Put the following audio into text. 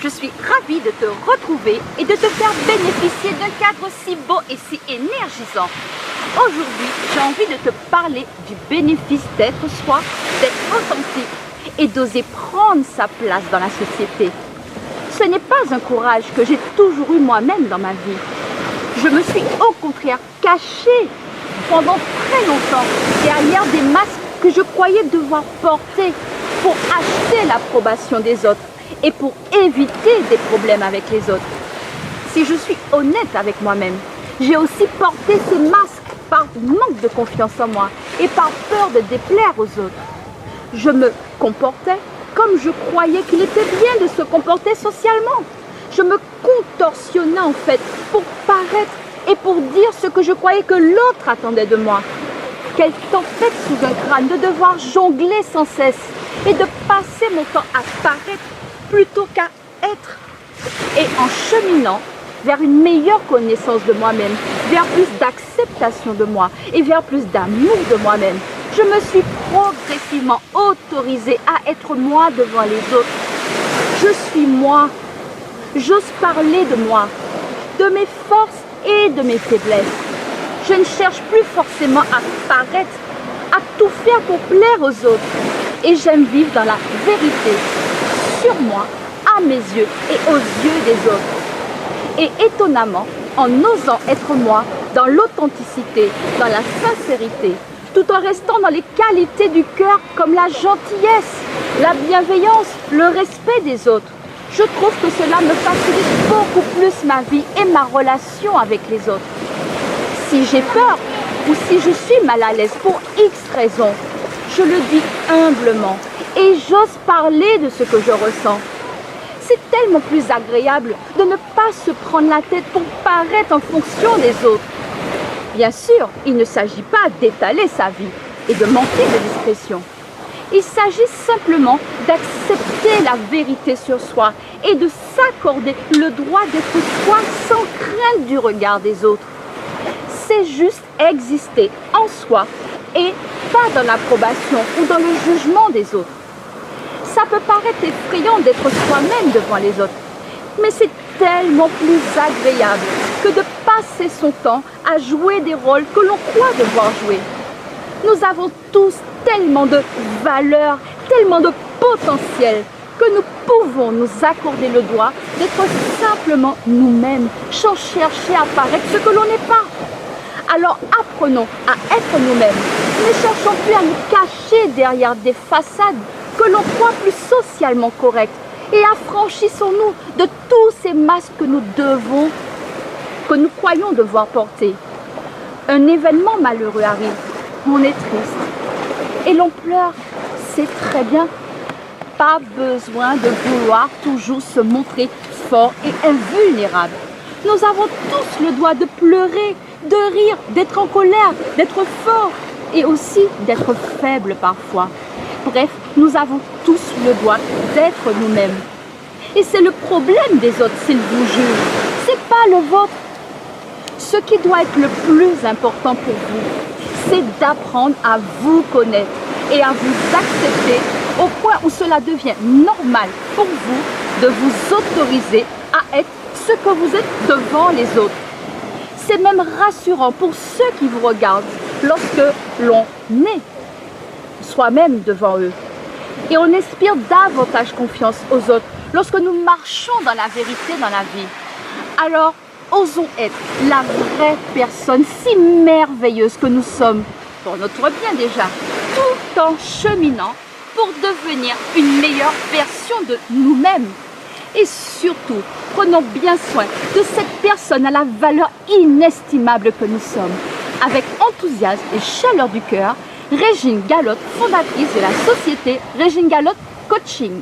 Je suis ravie de te retrouver et de te faire bénéficier d'un cadre si beau et si énergisant. Aujourd'hui, j'ai envie de te parler du bénéfice d'être soi, d'être authentique et d'oser prendre sa place dans la société. Ce n'est pas un courage que j'ai toujours eu moi-même dans ma vie. Je me suis au contraire cachée pendant très longtemps derrière des masques que je croyais devoir porter pour acheter l'approbation des autres et pour éviter des problèmes avec les autres. Si je suis honnête avec moi-même, j'ai aussi porté ces masques par manque de confiance en moi et par peur de déplaire aux autres. Je me comportais comme je croyais qu'il était bien de se comporter socialement. Je me contorsionnais en fait pour paraître et pour dire ce que je croyais que l'autre attendait de moi. Quelle tempête sous un crâne de devoir jongler sans cesse et de passer mon temps à paraître plutôt qu'à être. Et en cheminant vers une meilleure connaissance de moi-même, vers plus d'acceptation de moi et vers plus d'amour de moi-même, je me suis progressivement autorisée à être moi devant les autres. Je suis moi. J'ose parler de moi, de mes forces et de mes faiblesses. Je ne cherche plus forcément à paraître, à tout faire pour plaire aux autres. Et j'aime vivre dans la vérité, sur moi, à mes yeux et aux yeux des autres. Et étonnamment, en osant être moi, dans l'authenticité, dans la sincérité, tout en restant dans les qualités du cœur comme la gentillesse, la bienveillance, le respect des autres, je trouve que cela me facilite beaucoup plus ma vie et ma relation avec les autres. Si j'ai peur ou si je suis mal à l'aise pour X raisons, je le dis humblement et j'ose parler de ce que je ressens. C'est tellement plus agréable de ne pas se prendre la tête pour paraître en fonction des autres. Bien sûr, il ne s'agit pas d'étaler sa vie et de manquer de discrétion. Il s'agit simplement d'accepter la vérité sur soi et de s'accorder le droit d'être soi sans crainte du regard des autres. C'est juste exister en soi et pas dans l'approbation ou dans le jugement des autres. Ça peut paraître effrayant d'être soi-même devant les autres, mais c'est tellement plus agréable que de passer son temps à jouer des rôles que l'on croit devoir jouer. Nous avons tous tellement de valeur, tellement de potentiel que nous pouvons nous accorder le droit d'être simplement nous-mêmes, sans chercher à paraître ce que l'on n'est pas. Alors apprenons à être nous-mêmes. Ne cherchons plus à nous cacher derrière des façades que l'on croit plus socialement correctes et affranchissons-nous de tous ces masques que nous croyons devoir porter. Un événement malheureux arrive, on est triste et l'on pleure, c'est très bien. Pas besoin de vouloir toujours se montrer fort et invulnérable. Nous avons tous le droit de pleurer, de rire, d'être en colère, d'être fort et aussi d'être faible parfois. Bref, nous avons tous le droit d'être nous-mêmes. Et c'est le problème des autres s'ils vous jugent. C'est pas le vôtre. Ce qui doit être le plus important pour vous, c'est d'apprendre à vous connaître et à vous accepter au point où cela devient normal pour vous de vous autoriser à être ce que vous êtes devant les autres. C'est même rassurant pour ceux qui vous regardent lorsque l'on est soi-même devant eux. Et on inspire davantage confiance aux autres lorsque nous marchons dans la vérité dans la vie. Alors, osons être la vraie personne si merveilleuse que nous sommes, pour notre bien déjà, tout en cheminant pour devenir une meilleure version de nous-mêmes. Et surtout, prenons bien soin de cette personne à la valeur inestimable que nous sommes. Avec enthousiasme et chaleur du cœur, Régine Galotte, fondatrice de la société Régine Galotte Coaching.